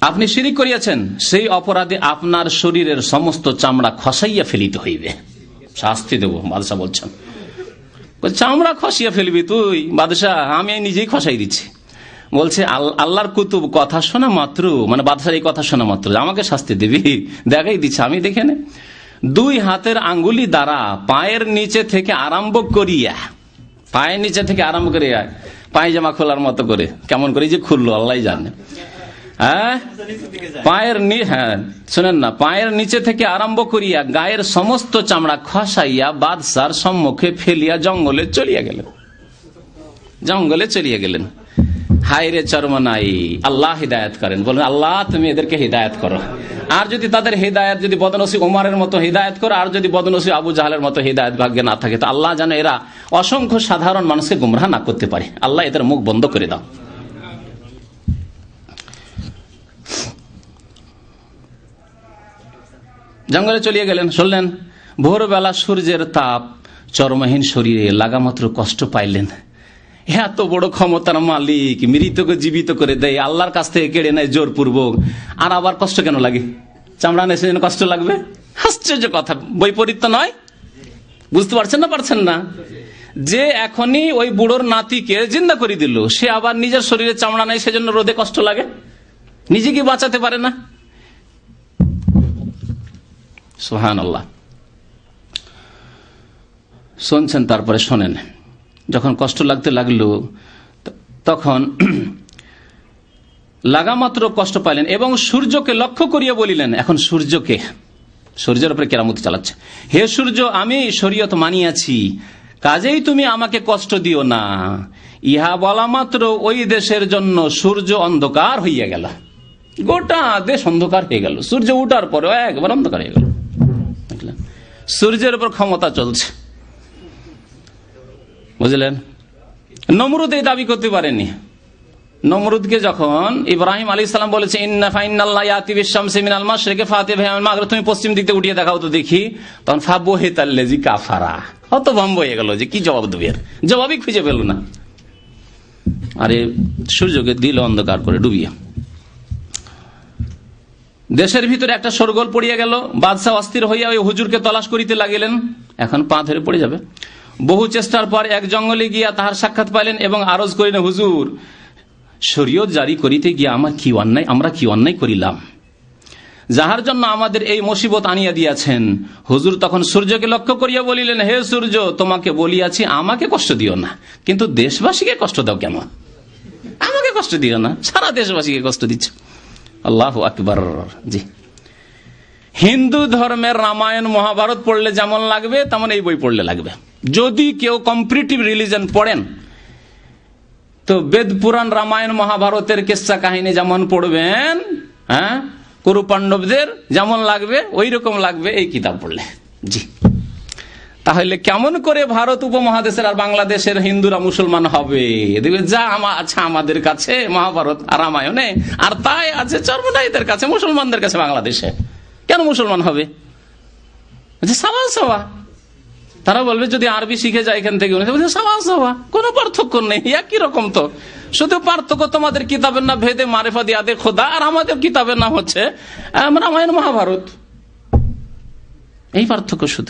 আপনি শিরিক করিয়াছেন, সেই অপরাধে আপনার শরীরের সমস্ত চামড়া খসাইয়া ফেলিতে হইবে। শাস্তি দেব, বাদশাহ বলছেন। চামড়া খসিয়া ফেলবি তুই? বাদশাহ, আমি নিজেই খসাই দিচ্ছি। বলছে আল্লাহর কুতুব কথা শোনা মাত্র, মানে বাদশাহ এই কথা শোনা মাত্র আমাকে শাস্তি দিবি? দেখাই দিচ্ছে, আমি দেখে নে। 2 হাতের আঙ্গুলি দ্বারা পায়ের নিচে থেকে আরম্ভ করিয়া, পায়ের নিচে থেকে আরম্ভ করিয়া পায়জামা খোলার মতো করে, কেমন করে যে খুললো আল্লাহ জানে। শোনেন না, পায়ের নিচে থেকে আরম্ভ করিয়া গায়ের সমস্ত চামড়া খসাইয়া বাদশার সম্মুখে ফেলিয়া জঙ্গলে চলিয়া গেলেন। জঙ্গলে চলিয়া গেলেন। হায়রে চরমনাই, আল্লাহ হিদায়াত করেন। বলেন আল্লাহ তুমি এদেরকে হিদায়াত করো। আর যদি তাদের হিদায়াত যদি বদনসিব ওমরের মতো হিদায়াত করো, আর যদি বদনসিব আবু জাহলের মতো হিদায়াত ভাগ্যে না থাকে, তো আল্লাহ জানে এরা অসংখ্য সাধারণ মানুষকে গুমরাহ না করতে পারে। আল্লাহ এদের মুখ বন্ধ করে দাও। জঙ্গলে চলিয়ে গেলেন। শুনলেন ভোরবেলা সূর্যের তাপ চরমহীন শরীরে লাগামাত্র কষ্ট পাইলেন। এত বড় ক্ষমতার মালিক, মৃতকে জীবিত করে দেয়, আল্লাহর কাছ থেকে কেড়ে নেয় জোরপূর্বক, আর আবার কষ্ট কেন লাগে? চামড়া নেই সেজন্য কষ্ট লাগবে? আশ্চর্য কথা, বৈপরীত্য নয়? বুঝতে পারছেন না? পারছেন না? যে এখনই ওই বুড়োর নাতিকে জিন্দা করে দিল, সে আবার নিজের শরীরে চামড়া নেই সেজন্য রোদে কষ্ট লাগে, নিজে কি বাঁচাতে পারে না? সুবহানাল্লাহ। শুনছেন, তারপরে শোনেন। যখন কষ্ট লাগতে লাগলো তখন লাগামাত্র কষ্ট পাইলেন এবং সূর্যকে লক্ষ্য করিয়া বলিলেন, এখন সূর্যকে, সূর্যের উপরে কেরামতি চালাচ্ছে, হে সূর্য, আমি শরীয়ত মানিয়াছি, কাজেই তুমি আমাকে কষ্ট দিও না। ইহা বলা মাত্র ওই দেশের জন্য সূর্য অন্ধকার হইয়া গেল। গোটা দেশ অন্ধকার হয়ে গেল। সূর্য উঠার পরে একবার অন্ধকার হয়ে গেল। সূর্যের উপর ক্ষমতা চলছে, বুঝলেন? নমরুদ এই দাবি করতে পারেনি। নমরুদকে যখন ইব্রাহিম আলাইহিস সালাম বলেছে তুমি পশ্চিম দিক থেকে উঠিয়ে দেখাও তো দেখি, তখন ফাবহিতাল্লাযী কাফারা, হতভম্ব হয়ে গেল যে কি জবাব দেবে, জবাবই খুঁজে পেল না। আরে সূর্যকে দিল অন্ধকার করে ডুবিয়ে। দেশের ভিতরে একটা শোরগোল পড়িয়া গেল। বাদশাহ অস্থির হইয়া ওই হুজুরকে তলাশ করিতে লাগিলেন। এখন পা ধরে পড়ে যাবে। বহু চেষ্টার পর এক জঙ্গলে গিয়া তাহার সাক্ষাৎ পাইলেন এবং আরজ করিলেন, হুজুর, শরীয়ত জারি করিতে গিয়া আমরা কি অন্যায় করিলাম, যাহার জন্য আমাদের এই মুসিবত আনিয়া দিয়াছেন? হুজুর তখন সূর্যকে লক্ষ্য করিয়া বলিলেন, হে সূর্য, তোমাকে বলিয়াছি আমাকে কষ্ট দিও না, কিন্তু দেশবাসীকে কষ্ট দাও কেন? আমাকে কষ্ট দিও না, সারা দেশবাসীকে কষ্ট দিচ্ছ। আল্লাহু আকবার। জি, হিন্দু ধর্মের রামায়ণ মহাভারত পড়লে যেমন লাগবে তেমন এই বই পড়লে লাগবে। যদি কেউ কম্পারেটিভ রিলিজন পড়েন তো বেদ পুরাণ রামায়ণ মহাভারতের কিস্সা কাহিনী যেমন পড়বেন, হ্যাঁ, কুরু পাণ্ডবদের যেমন লাগবে ওই রকম লাগবে এই কিতাব পড়লে। জি, তাহলে কেমন করে ভারত উপমহাদেশের আর বাংলাদেশের হিন্দুরা মুসলমান হবে? দেখবে যা আছে আমাদের কাছে মহাভারত আর রামায়ণে, আর তাই আছে চরমনাইদের কাছে, মুসলমানদের কাছে বাংলাদেশে, কেন মুসলমান হবে? সাওয়া সাওয়া। তারা বলবে যদি আরবি শিখে যায় এখান থেকে, সাওয়া সাওয়া, কোনো পার্থক্য নেই, একই রকম। তো শুধু পার্থক্য তোমাদের কিতাবের নাম ভেদে মারিফাত ইয়াদে খোদা, আর আমাদের কিতাবের নাম হচ্ছে রামায়ণ মহাভারত, এই পার্থক্য শুধু।